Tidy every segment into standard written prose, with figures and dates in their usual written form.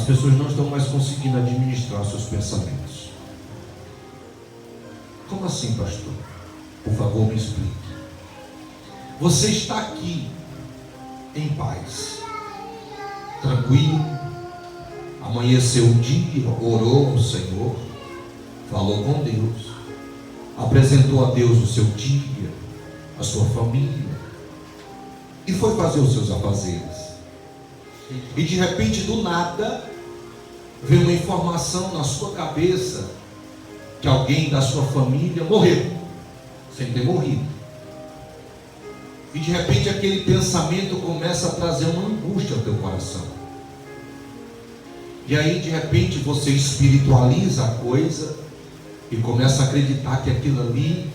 pessoas não estão mais conseguindo administrar seus pensamentos. Como assim, pastor? Por favor, me explique. Você está aqui em paz, tranquilo, amanheceu o dia, orou ao Senhor, falou com Deus, apresentou a Deus o seu dia, a sua família, e foi fazer os seus afazeres. E de repente, do nada, veio uma informação na sua cabeça que alguém da sua família morreu, sem ter morrido. E de repente aquele pensamento começa a trazer uma angústia ao teu coração. E aí de repente você espiritualiza a coisa e começa a acreditar que aquilo ali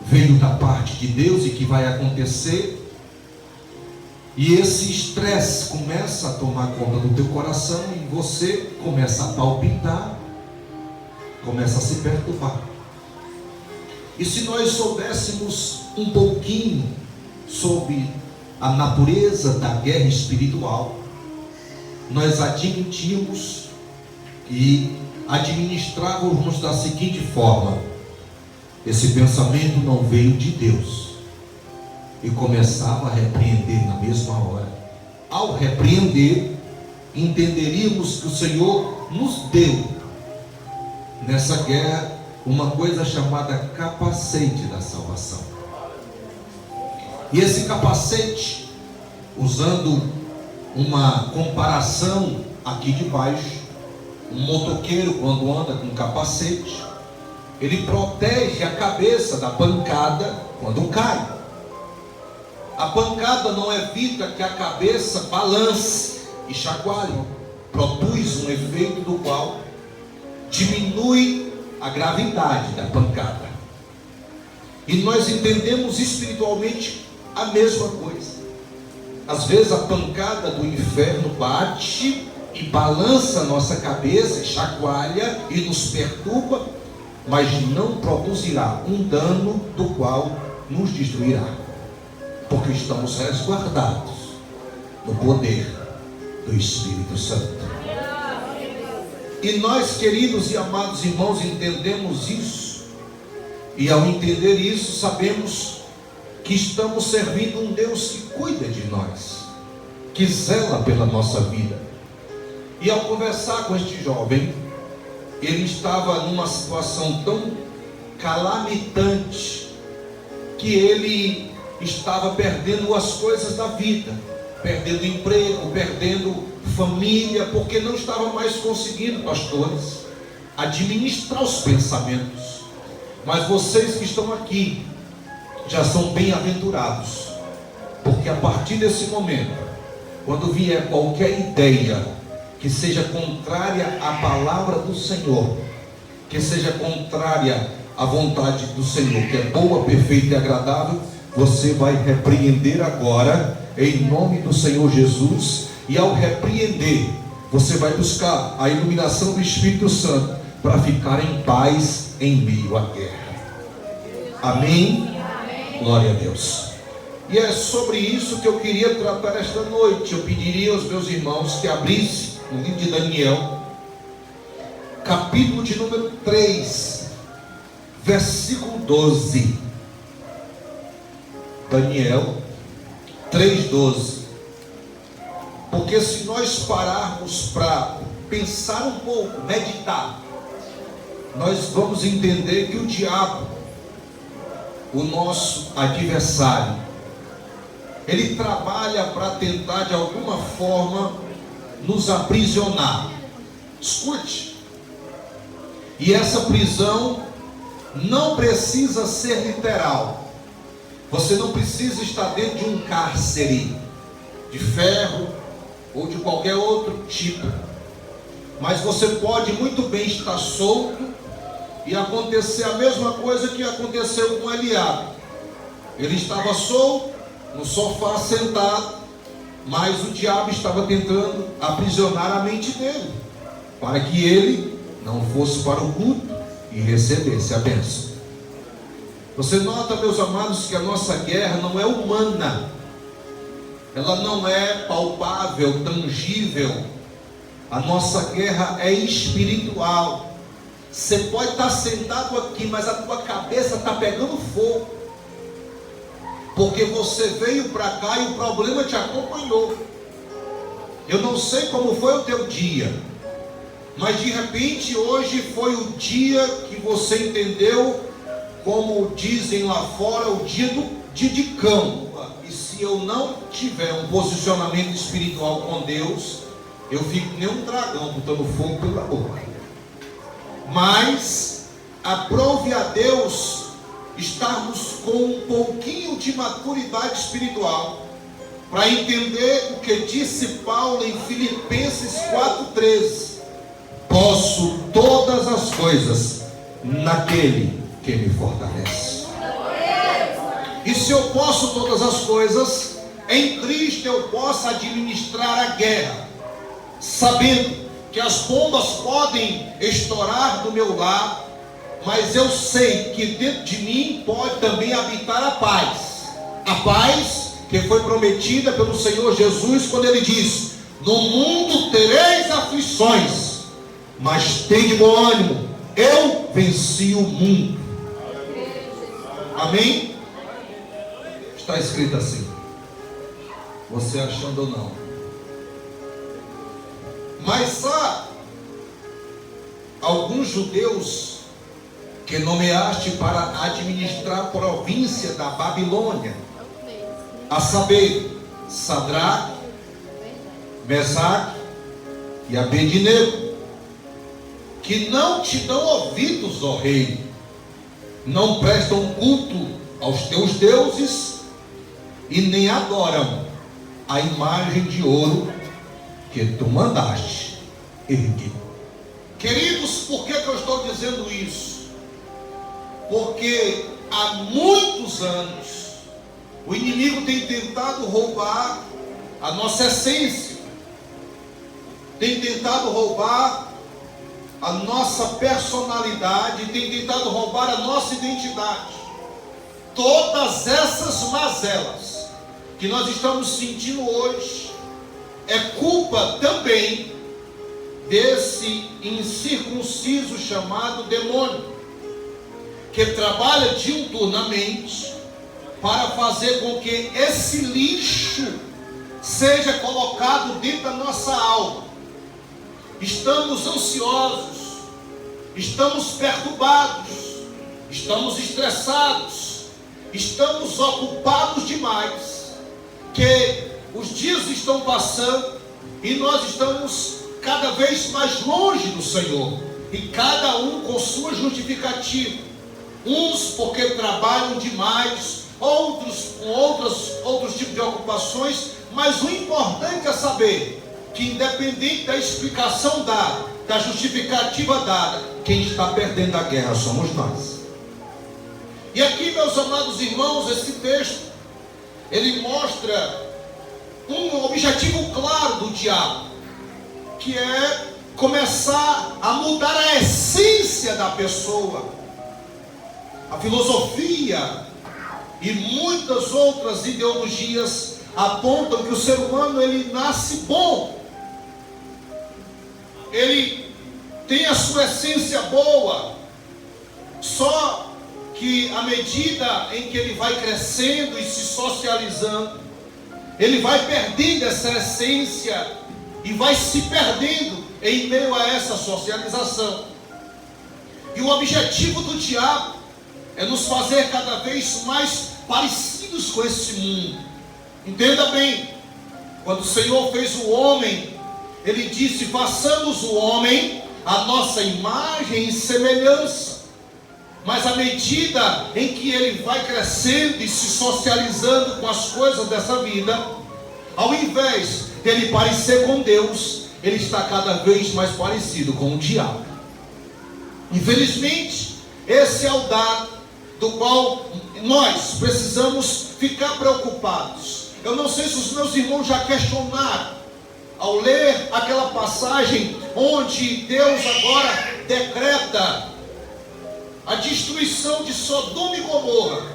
veio da parte de Deus e que vai acontecer. E esse estresse começa a tomar conta do teu coração e você começa a palpitar, começa a se perturbar. E se nós soubéssemos um pouquinho sobre a natureza da guerra espiritual, nós admitimos e administrávamos da seguinte forma: esse pensamento não veio de Deus, e começava a repreender na mesma hora. Ao repreender, entenderíamos que o Senhor nos deu nessa guerra uma coisa chamada capacete da salvação. E esse capacete, usando uma comparação aqui de baixo, um motoqueiro quando anda com capacete, ele protege a cabeça da pancada quando cai. A pancada não evita que a cabeça balance e chacoalhe, produz um efeito do qual diminui a gravidade da pancada. E nós entendemos espiritualmente a mesma coisa. Às vezes a pancada do inferno bate e balança a nossa cabeça, chacoalha e nos perturba, mas não produzirá um dano do qual nos destruirá, porque estamos resguardados no poder do Espírito Santo. E nós, queridos e amados irmãos, entendemos isso, e ao entender isso, sabemos que estamos servindo um Deus que cuida de nós, que zela pela nossa vida. E ao conversar com este jovem, ele estava numa situação tão calamitante, que ele estava perdendo as coisas da vida, perdendo emprego, perdendo família, porque não estava mais conseguindo, pastores, administrar os pensamentos. Mas vocês que estão aqui já são bem-aventurados, porque a partir desse momento, quando vier qualquer ideia que seja contrária à palavra do Senhor, que seja contrária à vontade do Senhor, que é boa, perfeita e agradável, você vai repreender agora, em nome do Senhor Jesus. E ao repreender, você vai buscar a iluminação do Espírito Santo para ficar em paz em meio à guerra. Amém? Amém. Glória a Deus. E é sobre isso que eu queria tratar esta noite. Eu pediria aos meus irmãos que abrissem no livro de Daniel, capítulo de número 3, versículo 12. Daniel 3:12. Porque se nós pararmos para pensar um pouco, meditar, nós vamos entender que o diabo, o nosso adversário, ele trabalha para tentar de alguma forma nos aprisionar. Escute, e essa prisão não precisa ser literal. Você não precisa estar dentro de um cárcere de ferro ou de qualquer outro tipo, mas você pode muito bem estar solto e acontecer a mesma coisa que aconteceu com Eliabe. Ele estava solto no sofá sentado, mas o diabo estava tentando aprisionar a mente dele, para que ele não fosse para o culto e recebesse a bênção. Você nota, meus amados, que a nossa guerra não é humana, ela não é palpável, tangível, A nossa guerra é espiritual. Você pode estar sentado aqui, mas a tua cabeça está pegando fogo, porque você veio para cá e o problema te acompanhou. Eu não sei como foi o teu dia, mas de repente hoje foi o dia que você entendeu, como dizem lá fora, o dia de campo. E se eu não tiver um posicionamento espiritual com Deus, eu fico nem um dragão botando fogo pela boca. Mas aprove a Deus estarmos com um pouquinho de maturidade espiritual, para entender o que disse Paulo em Filipenses 4,13: posso todas as coisas naquele que me fortalece. E se eu posso todas as coisas, em Cristo eu posso administrar a guerra, sabendo que as bombas podem estourar do meu lado, mas eu sei que dentro de mim pode também habitar a paz que foi prometida pelo Senhor Jesus, quando Ele diz: no mundo tereis aflições, mas tende bom ânimo, eu venci o mundo. Amém? Está escrito assim, você achando ou não. Mas há alguns judeus que nomeaste para administrar a província da Babilônia, a saber, Sadraque, Mesaque e Abednego, que não te dão ouvidos, ó rei, não prestam culto aos teus deuses e nem adoram a imagem de ouro que tu mandaste erguer. Queridos, por que eu estou dizendo isso? Porque há muitos anos o inimigo tem tentado roubar a nossa essência, tem tentado roubar a nossa personalidade, tem tentado roubar a nossa identidade. Todas essas mazelas que nós estamos sentindo hoje é culpa também desse incircunciso chamado demônio, que trabalha diuturnamente para fazer com que esse lixo seja colocado dentro da nossa alma. Estamos ansiosos, estamos perturbados, estamos estressados, estamos ocupados demais, que os dias estão passando e nós estamos cada vez mais longe do Senhor, e cada um com sua justificativa. Uns porque trabalham demais, outros com outros tipos de ocupações, mas o importante é saber que, independente da explicação dada, da justificativa dada, quem está perdendo a guerra somos nós. E aqui, meus amados irmãos, esse texto, ele mostra um objetivo claro do diabo, que é começar a mudar a essência da pessoa. A filosofia e muitas outras ideologias apontam que o ser humano, ele nasce bom, ele tem a sua essência boa, só que à medida em que ele vai crescendo e se socializando, ele vai perdendo essa essência e vai se perdendo em meio a essa socialização. E o objetivo do diabo é nos fazer cada vez mais parecidos com esse mundo. Entenda bem, quando o Senhor fez o homem, Ele disse: façamos o homem a nossa imagem e semelhança. Mas à medida em que ele vai crescendo e se socializando com as coisas dessa vida, ao invés dele parecer com Deus, ele está cada vez mais parecido com o diabo. Infelizmente, esse é o dado do qual nós precisamos ficar preocupados. Eu não sei se os meus irmãos já questionaram, ao ler aquela passagem onde Deus agora decreta a destruição de Sodoma e Gomorra,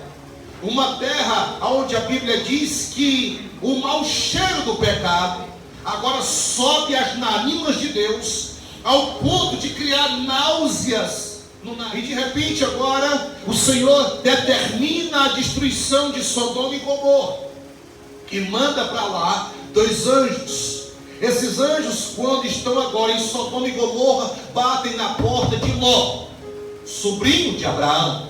uma terra onde a Bíblia diz que o mau cheiro do pecado agora sobe as narinas de Deus, ao ponto de criar náuseas no nariz. E de repente agora o Senhor determina a destruição de Sodoma e Gomorra, e manda para lá 2 anjos. Esses anjos, quando estão agora em Sodoma e Gomorra, batem na porta de Ló, sobrinho de Abraão.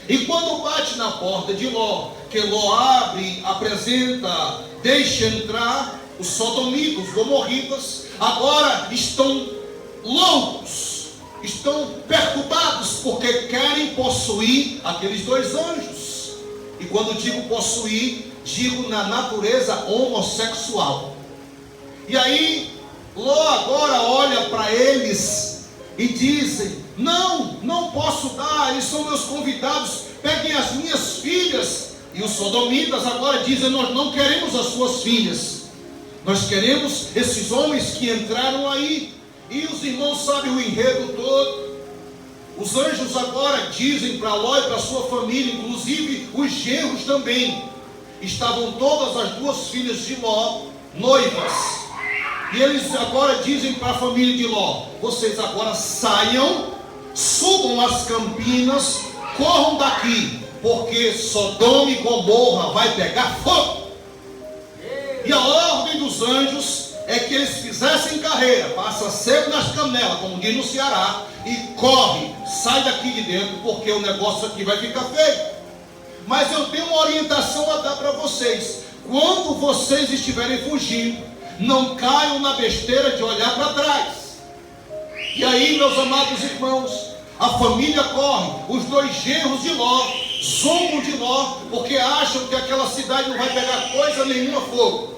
E quando bate na porta de Ló, que Ló abre, apresenta, deixa entrar, os sodomitas, os gomorritas, agora estão loucos, estão perturbados, porque querem possuir aqueles 2 anjos. E quando digo possuir, digo na natureza homossexual. E aí Ló agora olha para eles e dizem: não posso dar, eles são meus convidados, peguem as minhas filhas. E os sodomitas agora dizem: nós não queremos as suas filhas, nós queremos esses homens que entraram aí. E os irmãos sabem o enredo todo. Os anjos agora dizem para Ló e para sua família, inclusive os genros também, estavam todas as 2 filhas de Ló noivas. E eles agora dizem para a família de Ló: vocês agora saiam, subam as campinas, corram daqui, porque Sodoma e Gomorra vai pegar fogo. E a ordem dos anjos é que eles fizessem carreira, passa cedo nas canelas, como diz no Ceará, e corre, sai daqui de dentro, porque o negócio aqui vai ficar feio. Mas eu tenho uma orientação a dar para vocês: quando vocês estiverem fugindo, não caiam na besteira de olhar para trás. E aí, meus amados irmãos, a família corre, os 2 genros de Ló zombam de Ló, porque acham que aquela cidade não vai pegar coisa nenhuma fogo.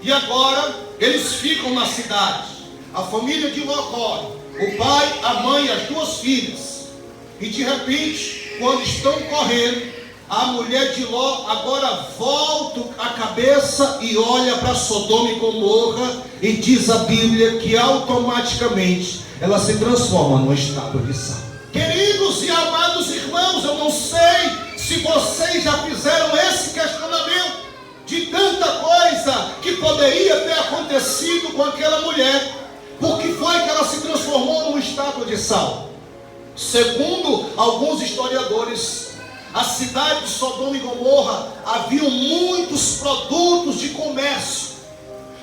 E agora eles ficam na cidade. A família de Ló corre, o pai, a mãe e as 2 filhas. E de repente, quando estão correndo, a mulher de Ló agora volta a cabeça e olha para Sodoma e Gomorra, e diz a Bíblia que automaticamente ela se transforma numa estátua de sal. Queridos e amados irmãos, eu não sei se vocês já fizeram esse questionamento de tanta coisa que poderia ter acontecido com aquela mulher. Por que foi que ela se transformou numa estátua de sal? Segundo alguns historiadores, a cidade de Sodoma e Gomorra haviam muitos produtos de comércio,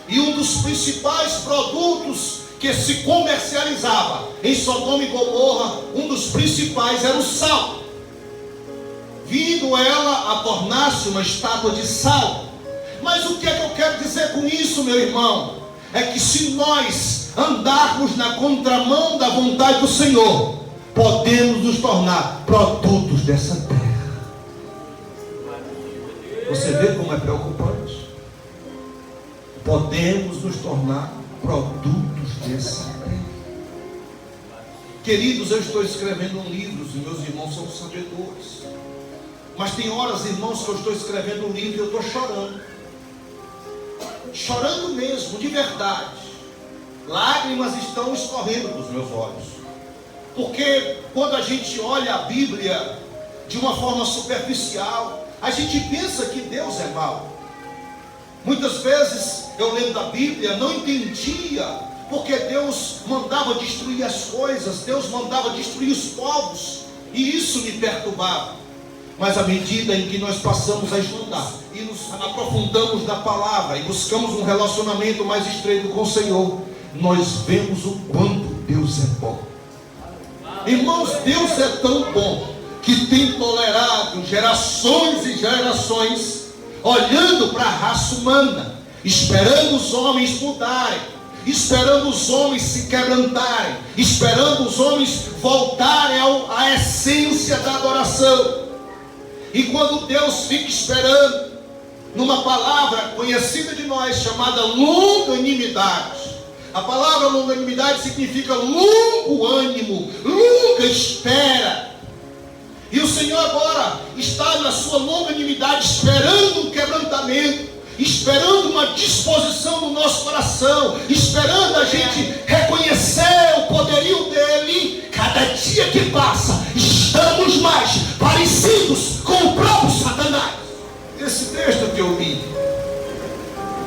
e um dos principais produtos que se comercializava em Sodoma e Gomorra, um dos principais era o sal. Vindo ela a tornar-se uma estátua de sal. Mas o que é que eu quero dizer com isso, meu irmão? É que se nós andarmos na contramão da vontade do Senhor, podemos nos tornar produtos dessa terra. Você vê como é preocupante? Podemos nos tornar produtos dessa terra. Queridos, eu estou escrevendo um livro, os meus irmãos são sabedores. Mas tem horas, irmãos, que eu estou escrevendo um livro e eu estou chorando. Chorando mesmo, de verdade. Lágrimas estão escorrendo dos meus olhos. Porque quando a gente olha a Bíblia de uma forma superficial, a gente pensa que Deus é mau. Muitas vezes eu lendo a Bíblia não entendia porque Deus mandava destruir as coisas, Deus mandava destruir os povos, e isso me perturbava. Mas à medida em que nós passamos a estudar e nos aprofundamos na palavra e buscamos um relacionamento mais estreito com o Senhor, nós vemos o quanto Deus é bom. Irmãos, Deus é tão bom que tem tolerado gerações e gerações, olhando para a raça humana, esperando os homens mudarem, esperando os homens se quebrantarem, esperando os homens voltarem à essência da adoração. E quando Deus fica esperando, numa palavra conhecida de nós, chamada longanimidade. A palavra longanimidade significa longo ânimo, longa espera. E o Senhor agora está na sua longanimidade, esperando um quebrantamento, esperando uma disposição no nosso coração, esperando a gente reconhecer o poderio dele. Cada dia que passa, estamos mais parecidos com o próprio Satanás. Esse texto que eu li,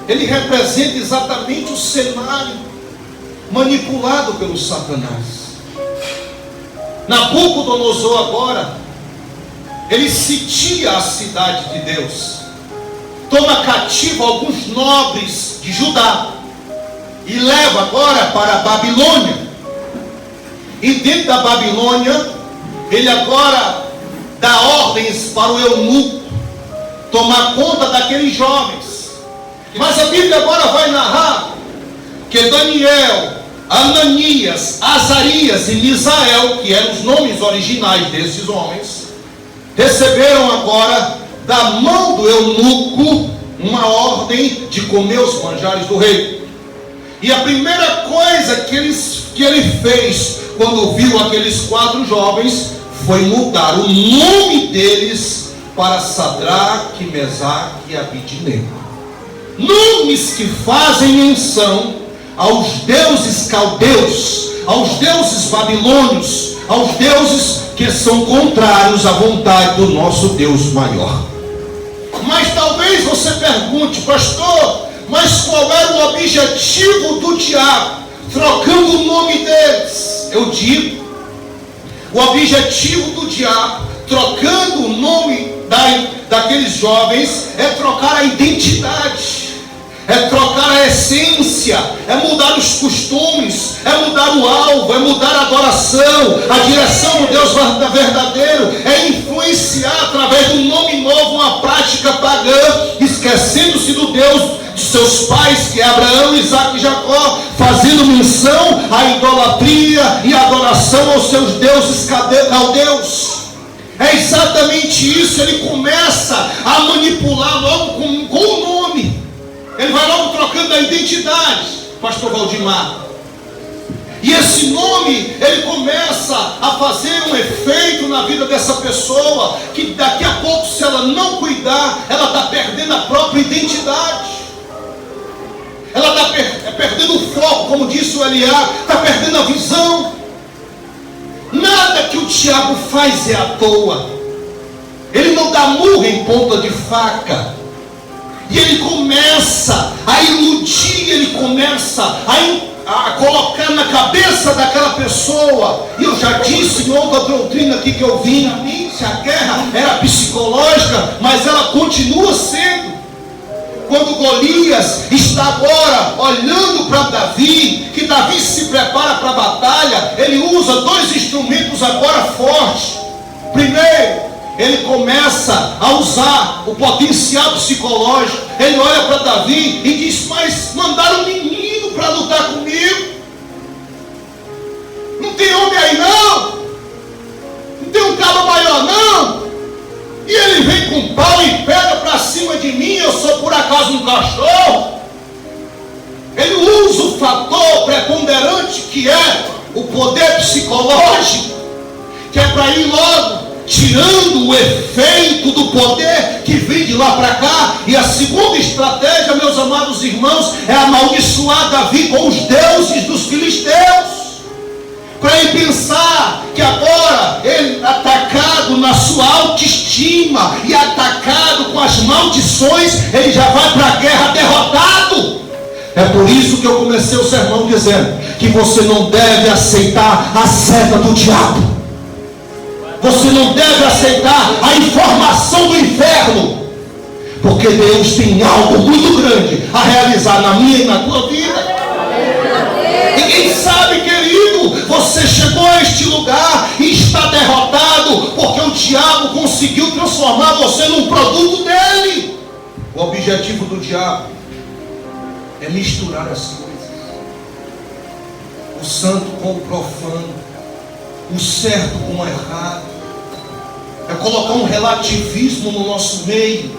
ele representa exatamente o cenário manipulado pelo Satanás. Nabucodonosor agora, ele sitia a cidade de Deus, toma cativo alguns nobres de Judá e leva agora para a Babilônia. E dentro da Babilônia, ele agora dá ordens para o eunuco tomar conta daqueles jovens. Mas a Bíblia agora vai narrar que Daniel, Ananias, Azarias e Misael, que eram os nomes originais desses homens, receberam agora da mão do eunuco uma ordem de comer os manjares do rei. E a primeira coisa que ele fez quando viu aqueles 4 jovens foi mudar o nome deles para Sadraque, Mesaque e Abidnego. Nomes que fazem menção aos deuses caldeus, aos deuses babilônios, aos deuses que são contrários à vontade do nosso Deus maior. Mas talvez você pergunte, pastor, mas qual era o objetivo do diabo trocando o nome deles? Eu digo, o objetivo do diabo trocando o nome daqueles jovens é trocar a identidade, é trocar a essência, é mudar os costumes, é mudar o alvo, é mudar a adoração, a direção do Deus verdadeiro, é influenciar através de um nome novo uma prática pagã, esquecendo-se do Deus de seus pais, que é Abraão, Isaque e Jacó, fazendo menção à idolatria e adoração aos seus deuses caldeus. É exatamente isso. Ele começa a manipular logo com o nome. Ele vai logo trocando a identidade, pastor Valdimar. E esse nome, ele começa a fazer um efeito na vida dessa pessoa, que daqui a pouco, se ela não cuidar, ela está perdendo a própria identidade. Ela está perdendo o foco, como disse o Eliá, está perdendo a visão. Nada que o diabo faz é à toa. Ele não dá murro em ponta de faca. E ele começa a iludir, ele começa a colocar na cabeça daquela pessoa. E eu já disse em outra doutrina aqui que eu vi, se a guerra era psicológica, mas ela continua sendo. Quando Golias está agora olhando para Davi, que Davi se prepara para a batalha, ele usa 2 instrumentos agora fortes. Primeiro, ele começa a usar o potencial psicológico. Ele olha para Davi e diz: mas mandaram um menino para lutar comigo. Não tem homem aí não. Não tem um cabo maior não. E ele vem com pau e pedra para cima de mim. Eu sou por acaso um cachorro? Ele usa o fator preponderante que é o poder psicológico, que é para ir logo tirando o efeito do poder que vem de lá para cá. E a segunda estratégia, meus amados irmãos, é amaldiçoar Davi com os deuses dos filisteus, para ele pensar que agora ele, atacado na sua autoestima e atacado com as maldições, ele já vai para a guerra derrotado. É por isso que eu comecei o sermão dizendo que você não deve aceitar a seta do diabo. Você não deve aceitar a informação do inferno, porque Deus tem algo muito grande a realizar na minha e na tua vida. E quem sabe, querido, você chegou a este lugar e está derrotado porque o diabo conseguiu transformar você num produto dele. O objetivo do diabo é misturar as coisas, o santo com o profano, o certo com o errado. É colocar um relativismo no nosso meio.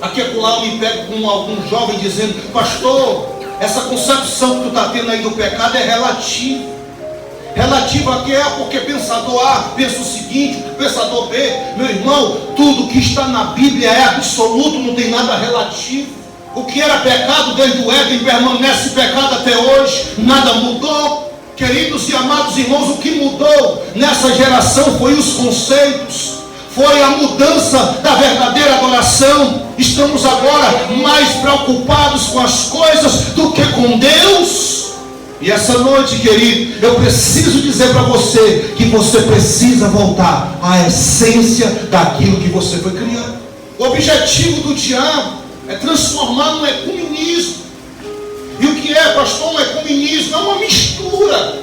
Aqui acolá eu me pego com algum jovem dizendo: pastor, essa concepção que tu está tendo aí do pecado é relativa. Relativa a quê? Porque pensador A pensa o seguinte, pensador B. Meu irmão, tudo que está na Bíblia é absoluto, não tem nada relativo. O que era pecado desde o Éden permanece pecado até hoje, nada mudou. Queridos e amados irmãos, o que mudou nessa geração foi os conceitos, foi a mudança da verdadeira adoração. Estamos agora mais preocupados com as coisas do que com Deus. E essa noite, querido, eu preciso dizer para você que você precisa voltar à essência daquilo que você foi criado. O objetivo do diabo é transformar no ecumenismo. E o que é, pastor, um ecumenismo? É uma mistura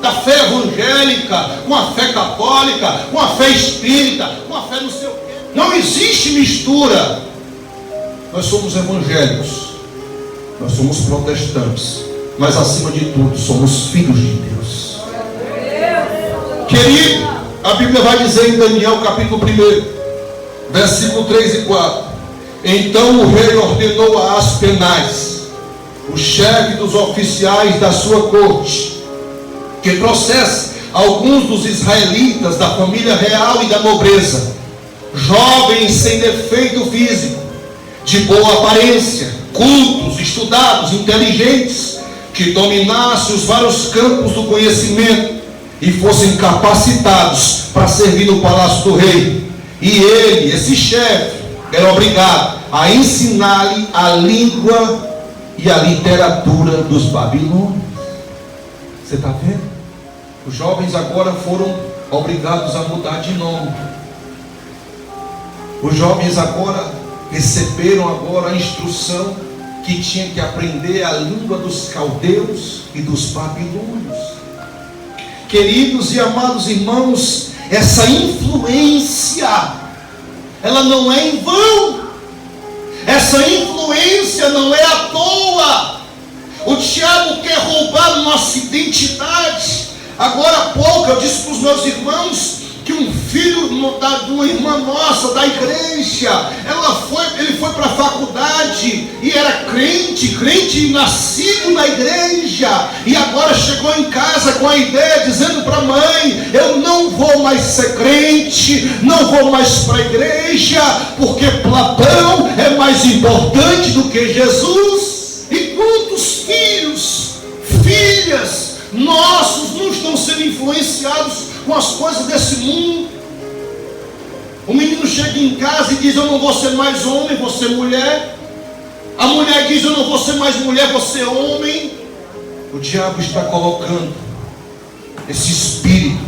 da fé evangélica com a fé católica, com a fé espírita, com a fé não sei o quê. Não existe mistura. Nós somos evangélicos, nós somos protestantes, mas acima de tudo somos filhos de Deus. Querido, a Bíblia vai dizer em Daniel capítulo 1, versículo 3 e 4: então o rei ordenou a Aspenaz, o chefe dos oficiais da sua corte, que trouxesse alguns dos israelitas da família real e da nobreza, jovens sem defeito físico, de boa aparência, cultos, estudados, inteligentes, que dominassem os vários campos do conhecimento e fossem capacitados para servir no palácio do rei. E ele, esse chefe, era obrigado a ensinar-lhe a língua e a literatura dos babilônios. Você está vendo? Os jovens agora foram obrigados a mudar de nome. Os jovens agora receberam a instrução que tinha que aprender a língua dos caldeus e dos babilônios. Queridos e amados irmãos, essa influência, ela não é em vão. Essa influência não é à toa. O diabo quer roubar nossa identidade. Agora há pouco eu disse para os meus irmãos que um filho de uma irmã nossa da igreja, ele foi para a faculdade e era crente nascido na igreja, e agora chegou em casa com a ideia, dizendo para a mãe: eu não vou mais ser crente, não vou mais para a igreja, porque Platão é mais importante do que Jesus. E quantos filhas nossos não estão sendo influenciados com as coisas desse mundo? O menino chega em casa e diz: eu não vou ser mais homem, vou ser mulher. A mulher diz: eu não vou ser mais mulher, vou ser homem. O diabo está colocando esse espírito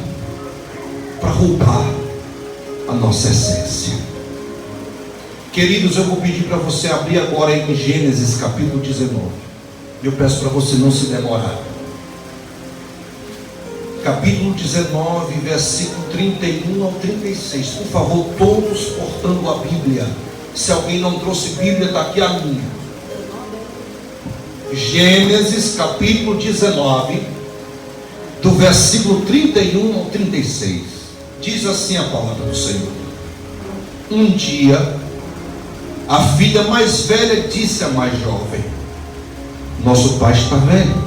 para roubar a nossa essência. Queridos, eu vou pedir para você abrir agora em Gênesis capítulo 19. Eu peço para você não se demorar. Capítulo 19, versículo 31 ao 36. Por favor, todos portando a Bíblia. Se alguém não trouxe Bíblia, está aqui a minha. Gênesis capítulo 19, do versículo 31 ao 36. Diz assim a palavra do Senhor: um dia, a filha mais velha disse à mais jovem: nosso pai está velho,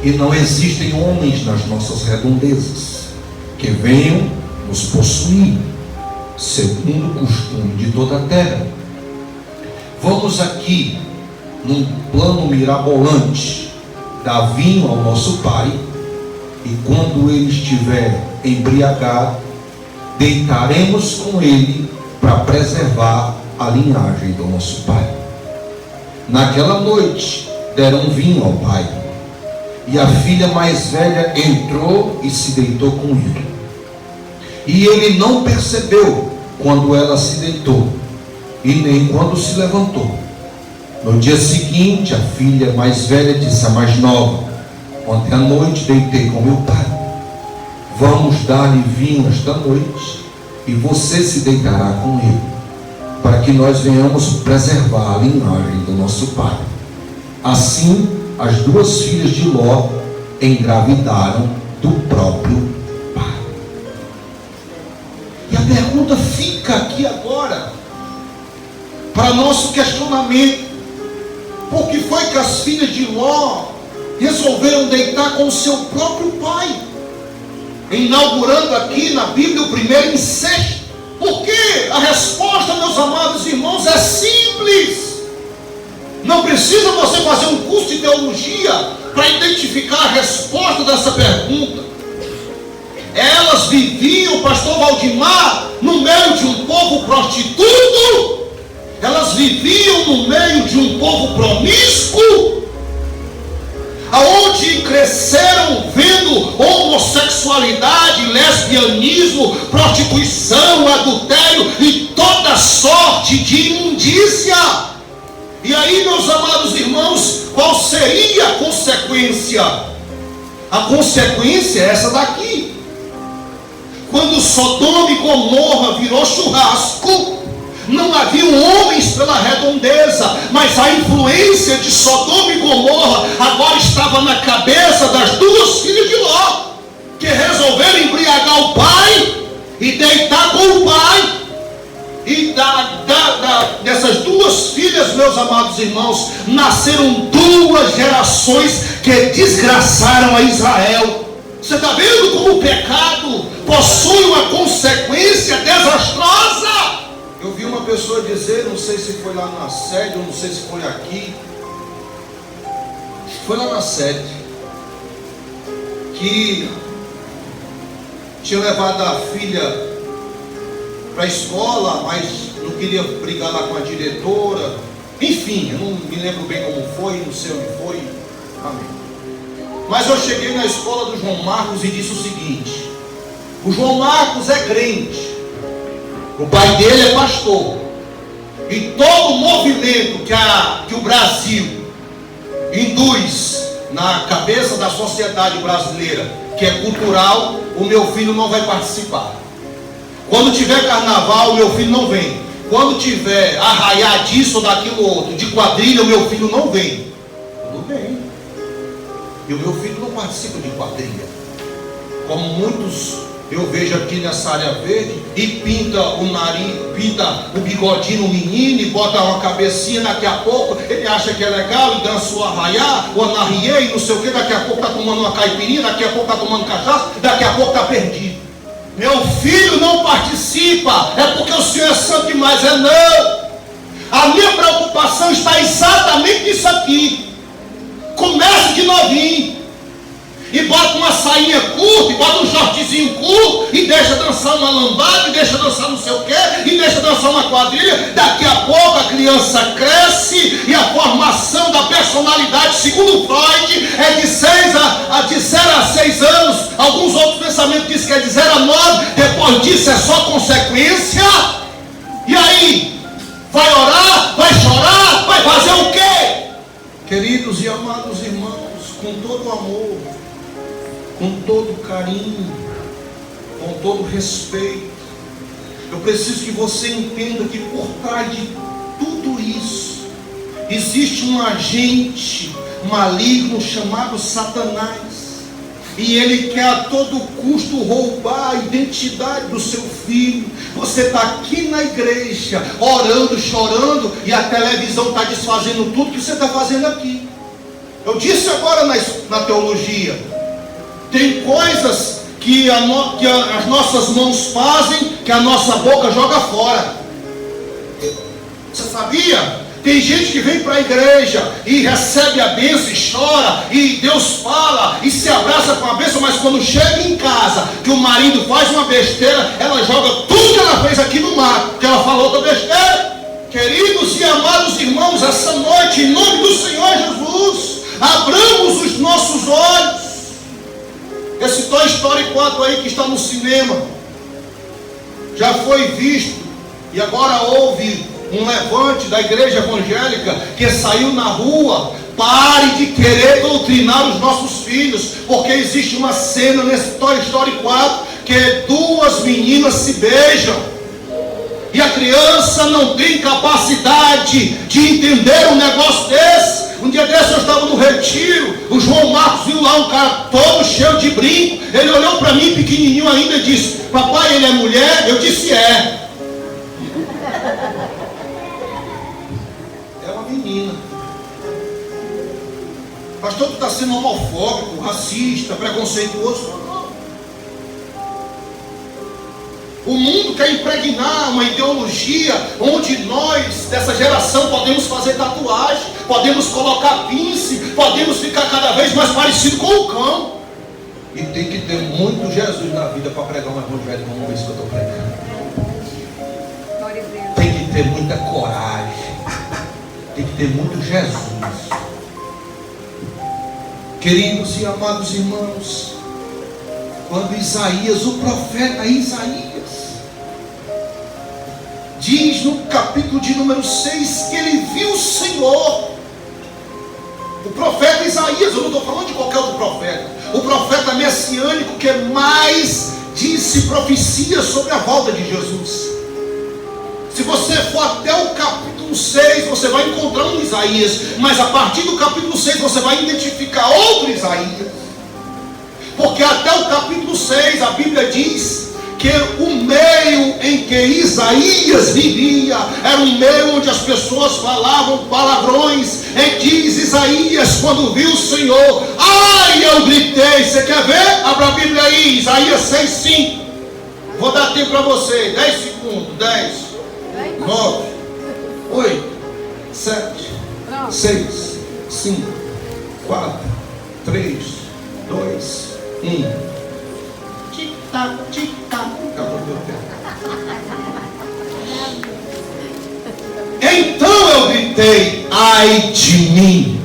e não existem homens nas nossas redondezas que venham nos possuir, segundo o costume de toda a terra. Vamos aqui, num plano mirabolante, dar vinho ao nosso pai, e quando ele estiver embriagado, deitaremos com ele para preservar a linhagem do nosso pai. Naquela noite deram vinho ao pai, e a filha mais velha entrou e se deitou com ele. E ele não percebeu quando ela se deitou, e nem quando se levantou. No dia seguinte, a filha mais velha disse à mais nova: ontem à noite deitei com meu pai. Vamos dar-lhe vinho esta noite, e você se deitará com ele, para que nós venhamos preservar a linhagem do nosso pai. Assim, as duas filhas de Ló engravidaram do próprio pai. E a pergunta fica aqui agora, para nosso questionamento: por que foi que as filhas de Ló resolveram deitar com o seu próprio pai? Inaugurando aqui na Bíblia o primeiro incesto. Porque a resposta, meus amados irmãos, é simples. Não precisa você fazer um curso de teologia para identificar a resposta dessa pergunta. É Elas viviam, pastor Valdimar, no meio de um povo prostituto. Elas viviam no meio de um povo promíscuo, aonde cresceram vendo homossexualidade, lesbianismo, prostituição, adultério e toda sorte de imundícia. E aí, meus amados irmãos, qual seria a consequência? A consequência é essa daqui. Quando Sodoma e Gomorra virou churrasco, não haviam homens pela redondeza, mas a influência de Sodoma e Gomorra agora estava na cabeça das duas filhas de Ló, que resolveram embriagar o pai e deitar com o pai. E dessas duas filhas, meus amados irmãos, nasceram duas gerações que desgraçaram a Israel. Você está vendo como o pecado possui uma consequência desastrosa? Eu vi uma pessoa dizer, não sei se foi lá na sede, ou não sei se foi aqui, foi lá na sede, que tinha levado a filha para a escola, mas não queria brigar lá com a diretora. Enfim, eu não me lembro bem como foi, não sei onde foi. Amém. Mas eu cheguei na escola do João Marcos e disse o seguinte: o João Marcos é crente, o pai dele é pastor, e todo o movimento que o Brasil induz na cabeça da sociedade brasileira, que é cultural, o meu filho não vai participar. Quando tiver carnaval, o meu filho não vem. Quando tiver arraiar disso ou daquilo outro, de quadrilha, o meu filho não vem. Tudo bem. E o meu filho não participa de quadrilha, como muitos eu vejo aqui nessa área verde, e pinta o nariz, pinta o bigodinho no menino e bota uma cabecinha. Daqui a pouco ele acha que é legal e dança o arraiá, o anarriê e não sei o que. Daqui a pouco está tomando uma caipirinha, daqui a pouco está tomando cachaça, daqui a pouco está perdido. Meu filho não participa, é porque o Senhor é santo demais. É não. A minha preocupação está exatamente nisso aqui. Comece de novinho, e bota uma sainha curta, e bota um shortzinho curto, e deixa dançar uma lambada, e deixa dançar não sei o que, e deixa dançar uma quadrilha. Daqui a pouco a criança cresce, e a formação da personalidade, segundo Freud, é de 0 a 6 anos. Alguns outros pensamentos dizem que é de 0 a 9. Depois disso é só consequência. E aí? Vai orar? Vai chorar? Vai fazer o quê? Queridos e amados irmãos, com todo amor, com todo carinho, com todo respeito, eu preciso que você entenda que por trás de tudo isso existe um agente maligno chamado Satanás, e ele quer a todo custo roubar a identidade do seu filho. Você está aqui na igreja orando, chorando, e a televisão está desfazendo tudo que você está fazendo aqui. Eu disse agora na teologia, tem coisas que as nossas mãos fazem, que a nossa boca joga fora. Você sabia? Tem gente que vem para a igreja e recebe a bênção e chora, e Deus fala e se abraça com a bênção, mas quando chega em casa, que o marido faz uma besteira, ela joga tudo que ela fez aqui no mato, porque ela falou outra besteira. Queridos e amados irmãos, essa noite, em nome do Senhor Jesus, abramos os nossos olhos. Esse Toy Story 4 aí que está no cinema já foi visto, e agora houve um levante da igreja evangélica que saiu na rua. Pare de querer doutrinar os nossos filhos, porque existe uma cena nesse Toy Story 4 que duas meninas se beijam, e a criança não tem capacidade de entender um negócio desse. Um dia desse eu estava no retiro, o João Marcos viu lá um cara todo cheio de brinco. Ele olhou para mim, pequenininho ainda, e disse: papai, ele é mulher? Eu disse: é. É uma menina. Pastor, tu está sendo homofóbico, racista, preconceituoso? Não. O mundo quer impregnar uma ideologia onde nós, dessa geração, podemos fazer tatuagem, podemos colocar pince, podemos ficar cada vez mais parecido com o cão. E tem que ter muito Jesus na vida para pregar um evangelho como esse que eu estou pregando. Tem que ter muita coragem. Tem que ter muito Jesus. Queridos e amados irmãos, quando Isaías, o profeta Isaías, diz no capítulo de número 6 que ele viu o Senhor. O profeta Isaías, eu não estou falando de qualquer outro profeta, o profeta messiânico que mais disse profecia sobre a volta de Jesus. Se você for até o capítulo 6, você vai encontrar um Isaías, mas a partir do capítulo 6 você vai identificar outro Isaías, porque até o capítulo 6 a Bíblia diz que o meio em que Isaías vivia era um meio onde as pessoas falavam palavrões. E diz Isaías, quando viu o Senhor, ai, eu gritei. Você quer ver? Abra a Bíblia aí, Isaías 6:5. Vou dar tempo para você, 10 segundos, 10, 9, 8, 7, 6, 5, 4, 3, 2, 1. Tic-tac, tic-tac. Acabou meu tempo. Então eu gritei, ai de mim,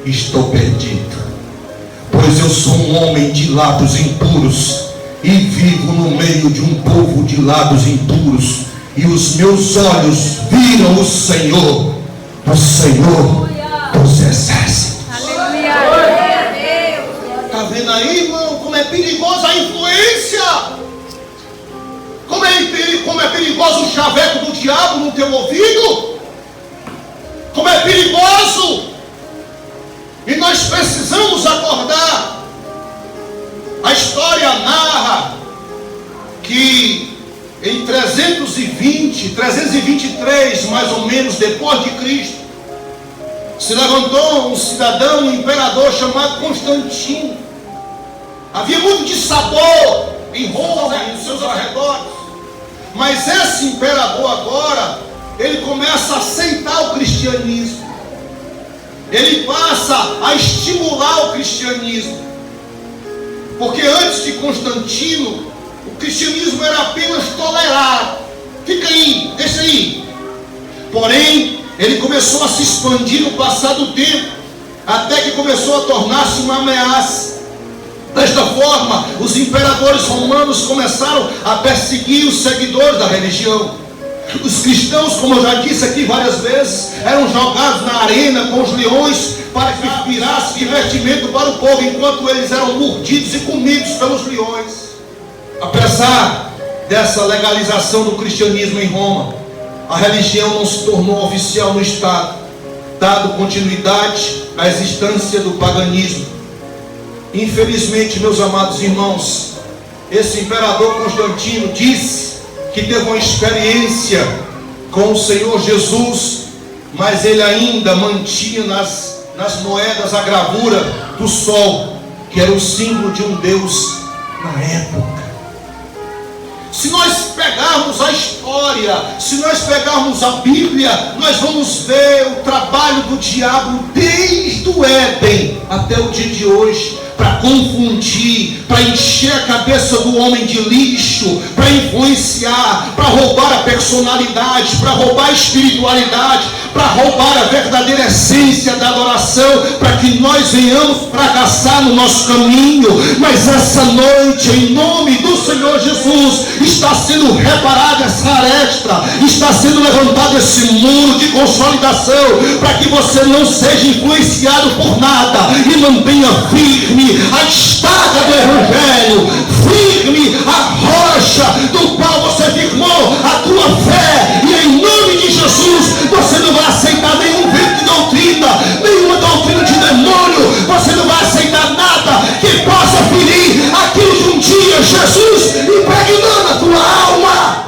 estou perdido, pois eu sou um homem de lábios impuros e vivo no meio de um povo de lábios impuros, e os meus olhos viram o Senhor dos exércitos. Está vendo aí, irmão, como é perigosa a influência? Como é perigoso o chaveco do diabo no teu ouvido? Como é perigoso? E nós precisamos acordar. A história narra que em 323 mais ou menos depois de Cristo, se levantou um cidadão, um imperador chamado Constantino. Havia muito de sabor em Roma e nos seus arredores, mas esse imperador agora, ele começa a aceitar o cristianismo, ele passa a estimular o cristianismo, porque antes de Constantino, o cristianismo era apenas tolerado. Fica aí, deixa aí. Porém, ele começou a se expandir no passar do tempo, até que começou a tornar-se uma ameaça. Desta forma, os imperadores romanos começaram a perseguir os seguidores da religião. Os cristãos, como eu já disse aqui várias vezes, eram jogados na arena com os leões para que virasse divertimento para o povo, enquanto eles eram mordidos e comidos pelos leões. Apesar dessa legalização do cristianismo em Roma, a religião não se tornou oficial no Estado, dado continuidade à existência do paganismo. Infelizmente, meus amados irmãos, esse imperador Constantino disse que teve uma experiência com o Senhor Jesus, mas ele ainda mantinha nas moedas a gravura do sol, que era o símbolo de um Deus na época. Se nós pegarmos a história, se nós pegarmos a Bíblia, nós vamos ver o trabalho do diabo desde o Éden até o dia de hoje, para confundir, para encher a cabeça do homem de lixo, para influenciar, para roubar a personalidade, para roubar a espiritualidade, para roubar a verdadeira essência da adoração, para que nós venhamos fracassar no nosso caminho. Mas essa noite, em nome do Senhor Jesus, está sendo reparada essa aresta, está sendo levantado esse muro de consolidação, para que você não seja influenciado por nada, e mantenha firme a estaca do Evangelho, firme a rocha do qual você firmou a tua fé, e em nome de Jesus você não vai aceitar nenhum vento de doutrina, nenhuma doutrina de demônio, você não vai aceitar nada que possa ferir aquilo que um dia Jesus impregnou na tua alma.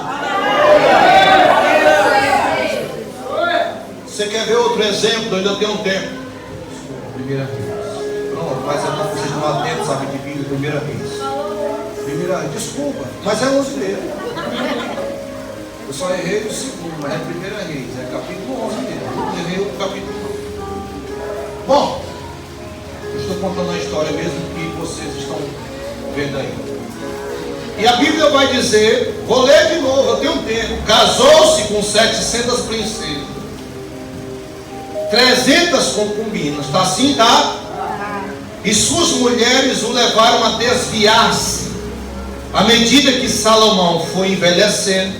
Você quer ver outro exemplo? Eu ainda tenho um tempo. Primeira vez. Pronto, mas eu não preciso de uma tempo, sabe, de Bíblia, primeira vez. Desculpa, mas é 11 mesmo. Eu só errei o segundo, mas é primeira vez, é capítulo 11 mesmo. Eu errei o capítulo 11. Bom, eu estou contando a história mesmo que vocês estão vendo aí. E a Bíblia vai dizer, vou ler de novo, eu tenho tempo. Casou-se com 700 princesas, 300 concubinas, está assim, tá? E suas mulheres o levaram a desviar-se. À medida que Salomão foi envelhecendo,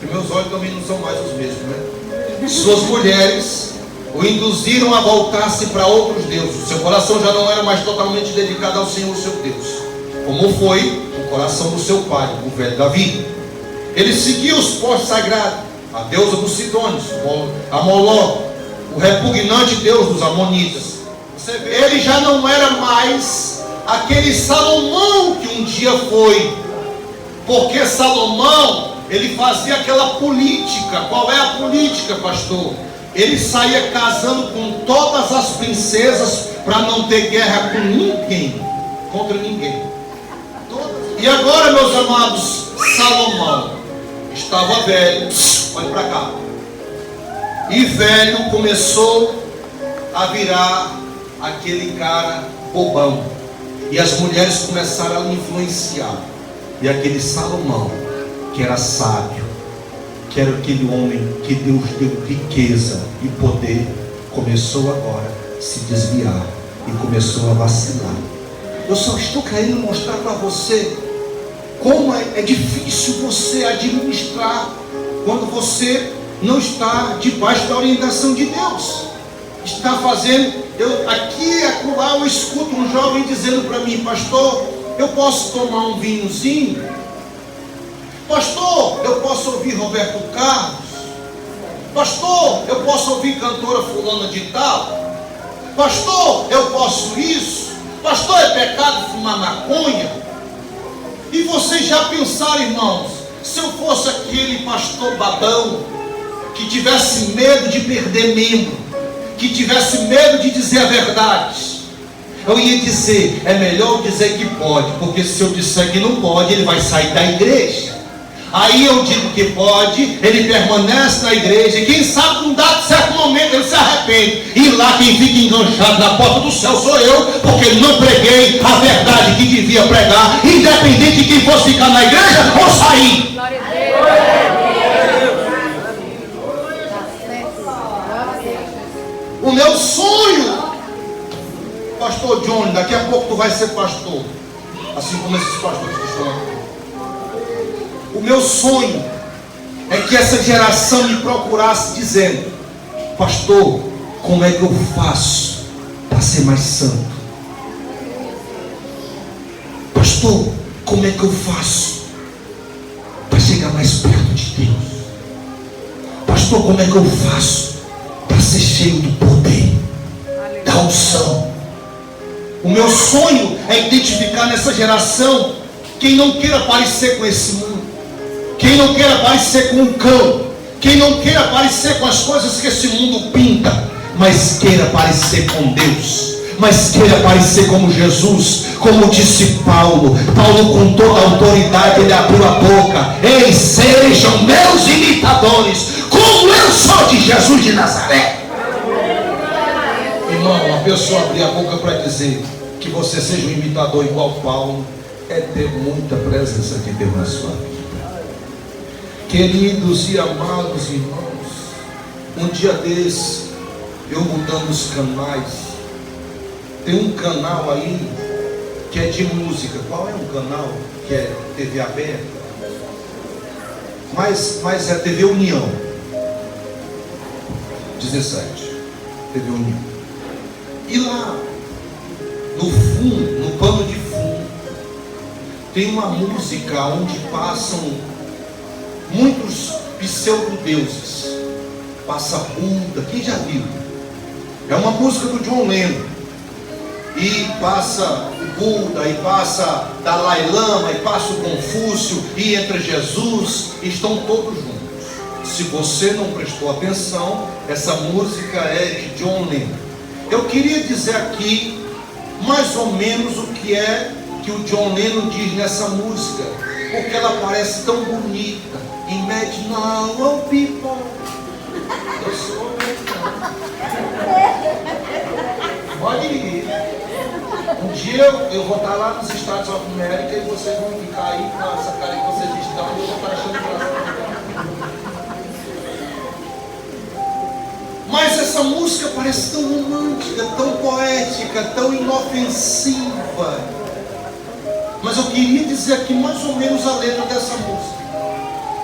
e meus olhos também não são mais os mesmos, né? Suas mulheres o induziram a voltar-se para outros deuses. O seu coração já não era mais totalmente dedicado ao Senhor, seu Deus, como foi o coração do seu pai, o velho Davi. Ele seguia os postos sagrados, a deusa dos Sidônios, a Moló, o repugnante deus dos Amonitas. Ele já não era mais aquele Salomão que um dia foi, porque Salomão, ele fazia aquela política. Qual é a política, pastor? Ele saía casando com todas as princesas para não ter guerra com ninguém, contra ninguém. E agora, meus amados, Salomão estava velho, olha para cá, e velho começou a virar aquele cara bobão, e as mulheres começaram a o influenciar, e aquele Salomão, que era sábio, que era aquele homem que Deus deu riqueza e poder, começou agora a se desviar e começou a vacilar. Eu só estou querendo mostrar para você como é difícil você administrar quando você não está debaixo da orientação de Deus. Está fazendo, aqui e acolá eu escuto um jovem dizendo para mim: pastor, eu posso tomar um vinhozinho? Pastor, eu posso ouvir Roberto Carlos? Pastor, eu posso ouvir cantora fulana de tal? Pastor, eu posso isso? Pastor, é pecado fumar maconha? E vocês já pensaram, irmãos, se eu fosse aquele pastor babão, que tivesse medo de perder membro, que tivesse medo de dizer a verdade, eu ia dizer, é melhor eu dizer que pode, porque se eu disser que não pode, ele vai sair da igreja. Aí eu digo que pode, ele permanece na igreja, e quem sabe num dado certo momento ele se arrepende, e lá quem fica enganchado na porta do céu sou eu, porque não preguei a verdade que devia pregar, independente de quem fosse ficar na igreja ou sair. O meu sonho, pastor John, daqui a pouco tu vai ser pastor, assim como esses pastores que estão aqui. O meu sonho é que essa geração me procurasse dizendo: pastor, como é que eu faço para ser mais santo? Pastor, como é que eu faço para chegar mais perto de Deus? Pastor, como é que eu faço para ser cheio do poder, da unção? O meu sonho é identificar nessa geração quem não queira parecer com esse mundo, quem não queira parecer com um cão, quem não queira parecer com as coisas que esse mundo pinta, mas queira parecer com Deus, mas queira parecer como Jesus, como disse Paulo. Paulo, com toda a autoridade, ele abriu a boca: ei, sejam meus imitadores, como eu sou de Jesus de Nazaré. Irmão, a pessoa abrir a boca para dizer que você seja um imitador igual Paulo, é ter muita presença de Deus na sua vida. Queridos e amados irmãos, um dia desse, eu mudando os canais, tem um canal aí que é de música. Qual é um canal que é TV aberta? Mas é TV União 17, TV União. E lá no fundo, no pano de fundo, tem uma música onde passam muitos pseudo-deuses. Passa Buda, quem já viu? É uma música do John Lennon. E passa o Buda, e passa Dalai Lama, e passa o Confúcio, e entra Jesus, e estão todos juntos. Se você não prestou atenção, essa música é de John Lennon. Eu queria dizer aqui mais ou menos o que é que o John Lennon diz nessa música, porque ela parece tão bonita. Imagine all people. Eu sou americano. Pode ir. Um dia eu vou estar lá nos Estados Unidos e vocês vão ficar aí com essa cara que vocês estão e eu vou estar achando graça. Mas essa música parece tão romântica, tão poética, tão inofensiva. Mas eu queria dizer aqui mais ou menos a letra dessa música.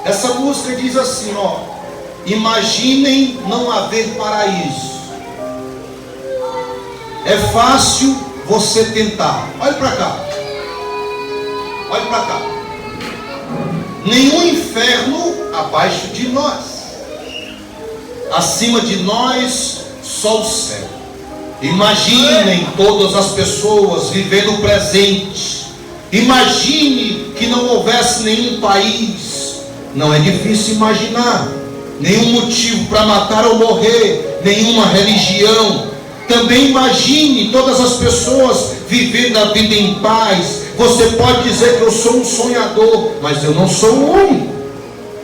Essa música diz assim, ó: imaginem não haver paraíso. É fácil você tentar. Olha para cá. Olha para cá. Nenhum inferno abaixo de nós. Acima de nós, só o céu. Imaginem todas as pessoas vivendo o presente. Imagine que não houvesse nenhum país. Não é difícil imaginar. Nenhum motivo para matar ou morrer. Nenhuma religião. Também imagine todas as pessoas vivendo a vida em paz. Você pode dizer que eu sou um sonhador, mas eu não sou o único.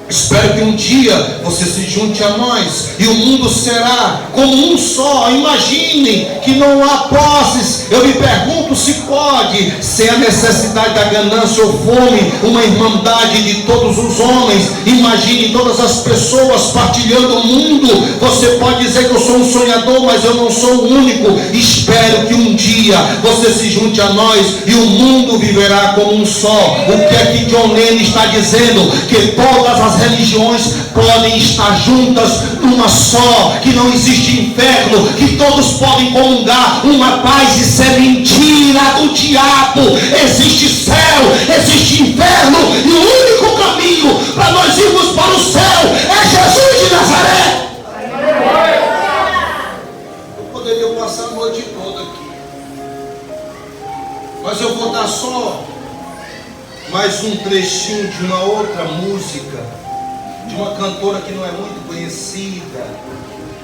Espero que um dia você se junte a nós e o mundo será como um só. Imaginem que não há posses. Eu me pergunto se pode, sem a necessidade da ganância ou fome, uma irmandade de todos os homens. Imagine todas as pessoas partilhando o mundo. Você pode dizer que eu sou um sonhador, mas eu não sou o único. Espero que um dia você se junte a nós e o mundo viverá como um só. O que é que John Lennon está dizendo? Que todas as religiões podem estar juntas numa só, que não existe inferno, que todos podem comungar uma paz. Isso é mentira do diabo. Existe céu, existe inferno, e o único caminho para nós irmos para o céu é Jesus de Nazaré. Eu poderia passar a noite toda aqui, mas eu vou dar só mais um trechinho de uma outra música, de uma cantora que não é muito conhecida,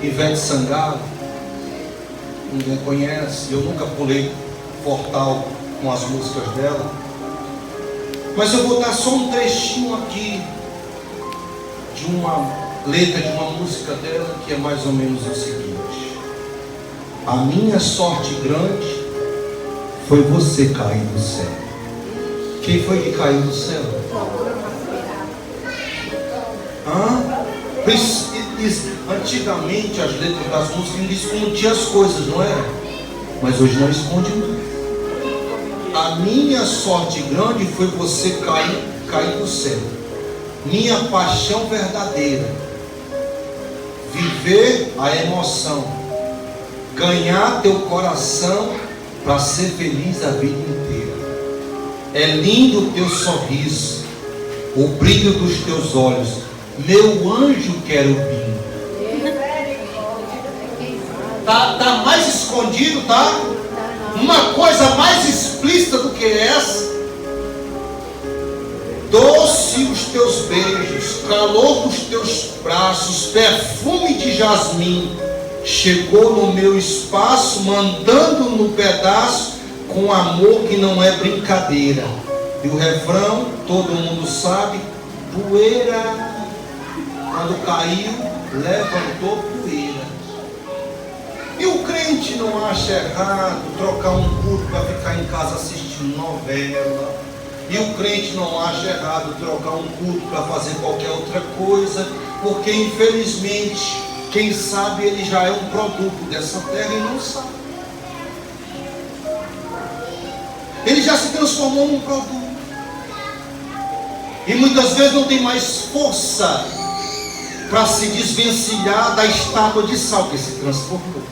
Ivete Sangalo. Ninguém conhece. Eu nunca pulei portal com as músicas dela, mas eu vou dar só um trechinho aqui de uma letra de uma música dela, que é mais ou menos o seguinte: a minha sorte grande foi você cair do céu. Quem foi que caiu do céu? Antigamente as letras das músicas escondiam as coisas, não é? Mas hoje não esconde mais. A minha sorte grande foi você cair do céu. Minha paixão verdadeira, viver a emoção, ganhar teu coração para ser feliz a vida inteira. É lindo o teu sorriso, o brilho dos teus olhos, meu anjo querubim. Tá mais escondido, tá? Uma coisa mais explícita do que essa. Doce os teus beijos, calor dos teus braços, perfume de jasmim, chegou no meu espaço, mandando no pedaço, com amor que não é brincadeira. E o refrão, todo mundo sabe: poeira. Quando caiu, levantou poeira. E o crente não acha errado trocar um culto para ficar em casa assistindo novela. E o crente não acha errado trocar um culto para fazer qualquer outra coisa, porque infelizmente, quem sabe ele já é um produto dessa terra e não sabe. Ele já se transformou num produto. E muitas vezes não tem mais força para se desvencilhar da estátua de sal que se transformou.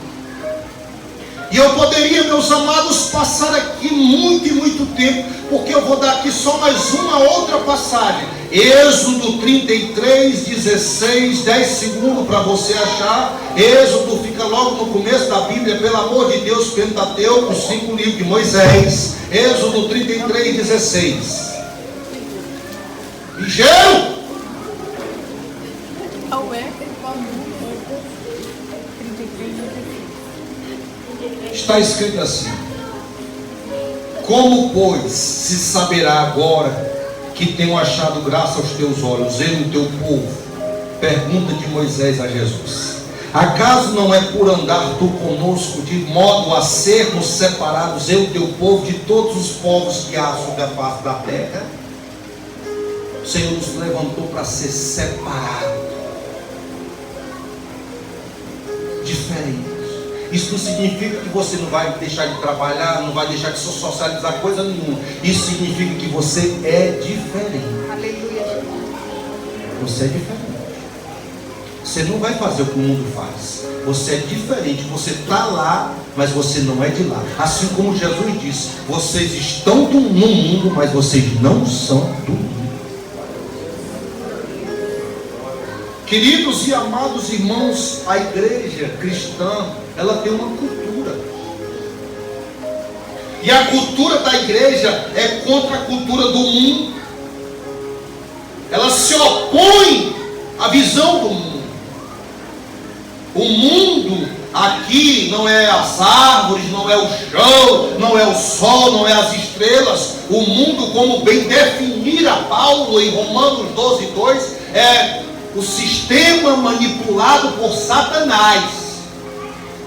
E eu poderia, meus amados, passar aqui muito e muito tempo, porque eu vou dar aqui só mais uma outra passagem. Êxodo 33, 16, 10 segundos para você achar. Êxodo fica logo no começo da Bíblia, pelo amor de Deus, Pentateuco, 5 livros de Moisés. Êxodo 33, 16. Ligeiro! Está escrito assim: como, pois, se saberá agora que tenho achado graça aos teus olhos, eu e o teu povo? Pergunta de Moisés a Jesus. Acaso não é por andar tu conosco, de modo a sermos separados, eu, teu povo, de todos os povos que há sobre a face da terra? O Senhor nos levantou para ser separado, diferente. Isso não significa que você não vai deixar de trabalhar, não vai deixar de socializar coisa nenhuma. Isso significa que você é diferente. Aleluia. Você é diferente. Você não vai fazer o que o mundo faz. Você é diferente. Você está lá, mas você não é de lá. Assim como Jesus disse: vocês estão no mundo, mas vocês não são do mundo. Queridos e amados irmãos, a igreja cristã, ela tem uma cultura. E a cultura da igreja é contra a cultura do mundo. Ela se opõe à visão do mundo. O mundo aqui não é as árvores, não é o chão, não é o sol, não é as estrelas. O mundo, como bem definira Paulo em Romanos 12:2, é o sistema manipulado por Satanás.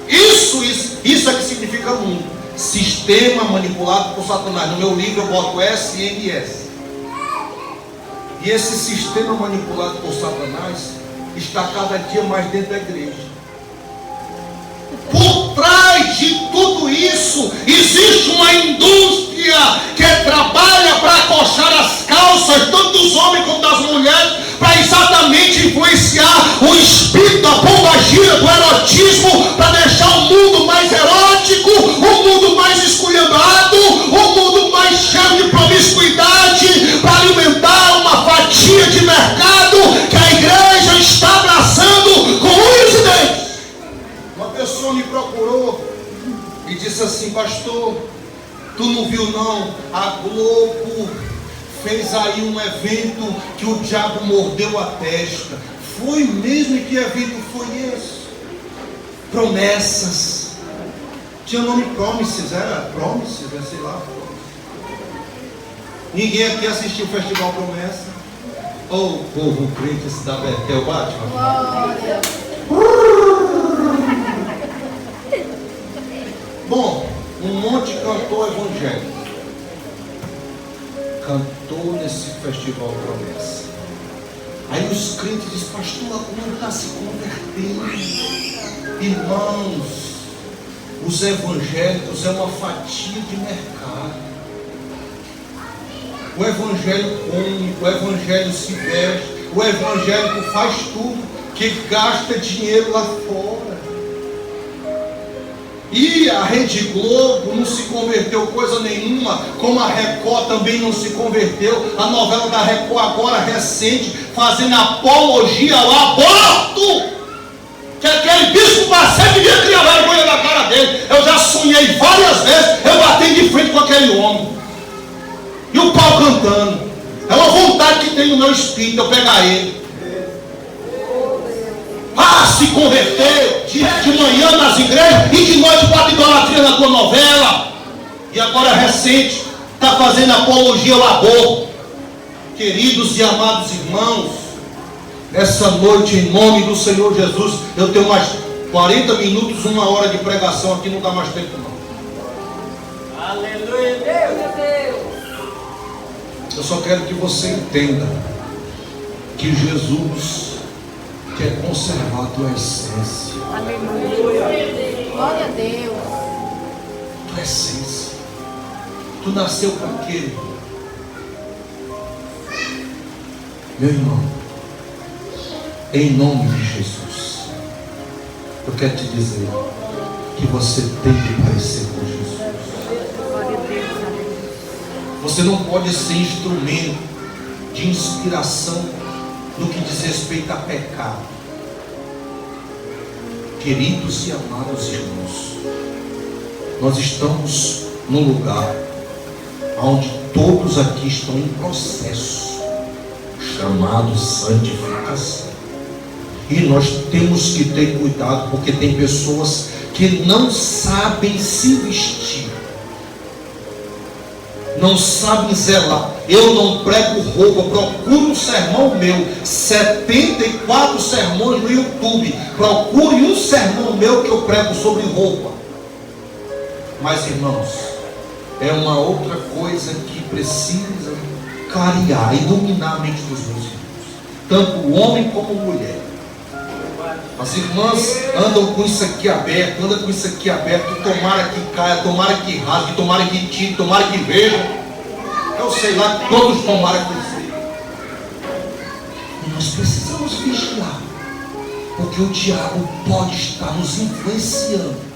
Isso é que significa mundo. Sistema manipulado por Satanás. No meu livro eu boto SMS. E esse sistema manipulado por Satanás está cada dia mais dentro da igreja. Por trás de tudo isso existe uma indústria que trabalha para acochar as calças, tanto dos homens como das mulheres, para exatamente influenciar o espírito da pombagira, do erotismo, para deixar o mundo mais erótico, o mundo mais esculhambado, o mundo mais cheio de promiscuidade, para alimentar uma fatia de mercado que a igreja está abraçando com unhas e dentes. Uma pessoa me procurou e disse assim: pastor, tu não viu não? A Globo fez aí um evento que o diabo mordeu a testa. Foi mesmo? E que evento foi esse? Promessas. Tinha nome Promises, era Promises, sei lá. Ninguém aqui assistiu o Festival Promessa? Ô povo crente, esse da Betel, Batman. Glória. Bom, um monte cantou evangélico. Cantou nesse Festival Promessa. Aí os crentes dizem: pastor, a Globo está se convertendo. Irmãos, os evangélicos é uma fatia de mercado. O evangelho come, o evangelho se veste, o evangélico faz tudo, que gasta dinheiro lá fora. E a Rede Globo não se converteu coisa nenhuma, como a Record também não se converteu. A novela da Record agora recente, fazendo apologia ao aborto, que aquele bispo Macedo devia criar vergonha na cara dele. Eu já sonhei várias vezes, eu bati de frente com aquele homem, e o pau cantando. É uma vontade que tem no meu espírito, eu pegar ele. Se converteu de manhã nas igrejas e de noite bota idolatria na tua novela. E agora recente está fazendo apologia ao aborto. Queridos e amados irmãos, essa noite, em nome do Senhor Jesus, eu tenho mais 40 minutos, 1 hora de pregação aqui, não dá mais tempo não. Aleluia, Deus. Eu só quero que você entenda que Jesus quer conservar a tua essência. Aleluia. Glória a Deus. Tua essência. Tu nasceu com aquele. Meu irmão, em nome de Jesus, eu quero te dizer que você tem que parecer com Jesus. Glória a Deus. Você não pode ser instrumento de inspiração no que diz respeito a pecado. Queridos e amados irmãos, nós estamos num lugar onde todos aqui estão em processo chamado santificação. E nós temos que ter cuidado, porque tem pessoas que não sabem se vestir. não sabem zelar. Eu não prego roupa, procure um sermão meu, 74 sermões no YouTube, procure um sermão meu que eu prego sobre roupa. Mas irmãos, é uma outra coisa que precisa clarear e dominar a mente dos meus irmãos, tanto o homem como a mulher. As irmãs andam com isso aqui aberto, andam com isso aqui aberto, tomara que caia, tomara que rasgue, tomara que tire, tomara que veja. Eu sei lá, todos tomara que seja. E nós precisamos vigiar, porque o diabo pode estar nos influenciando